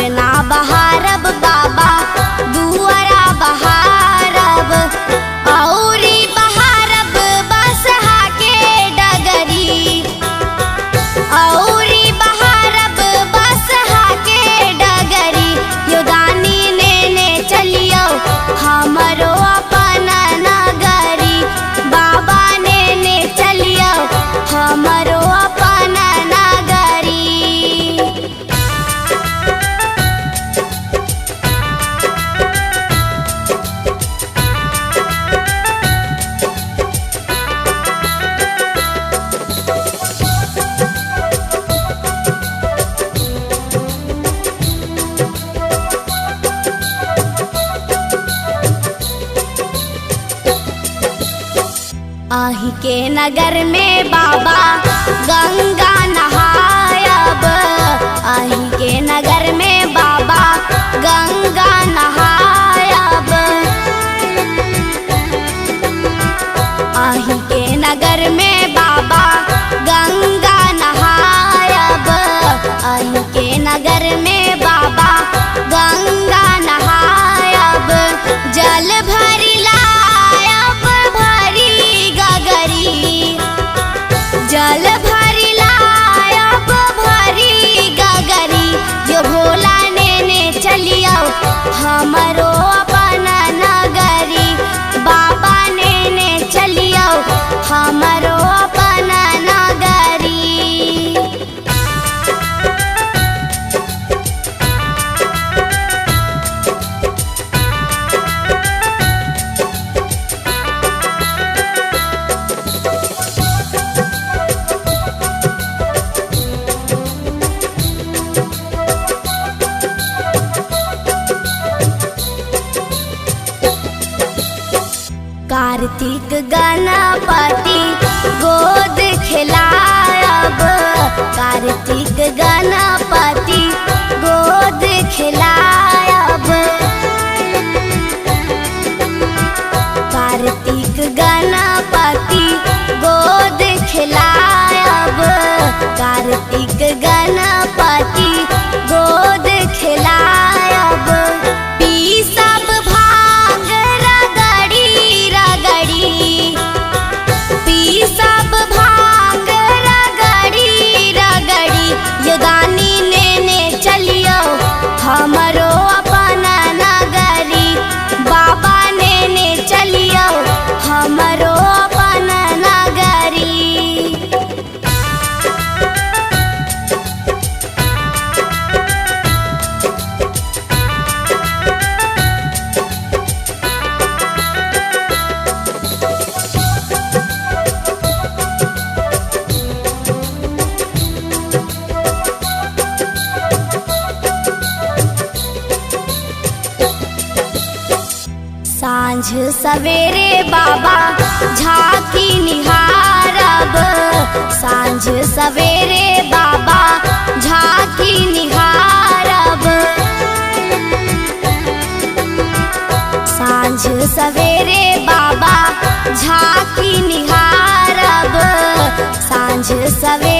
अंगना बहारब बाबा दुआरा बहारब औरी बहारब बसहा के डगरी औरी बहारब बसहा के डगरी योदानी ने चलियो हमरो अपन नगरी बाबा ने चलियो हमरो अपन नगरी। आही के नगर में बाबा गंगा नहायब आही के नगर में बाबा गंगा नहायब आही के नगर में बाबा गंगा नहायब आही के नगर में बाबा गंगा नहायब जल भरी लायब भरी गगरी जल भरी लायब भरी गगरी जो भोला ने चलियो हमरो अपन नगरी बाबा ने चलियो हमरो अपन नगरी। कार्तिक गणपति गोद खिलायब कार्तिक गणपति गोद खिलायब कार्तिक गणपति गोद खिलायब कार्तिक गणपति गोद खिलायब पी सब भांग रगड़ी रगड़ी पी सब भांग रगड़ी रगड़ी योदानी ने चलियो हमरो अपन नगरी बाबा ने चलियो हमरो अपन नगरी। सांझ सवेरे बाबा झांकी निहारब सांझ सवेरे बाबा झांकी निहारब सांझ सवेरे बाबा झांकी निहारब सांझ सवेरे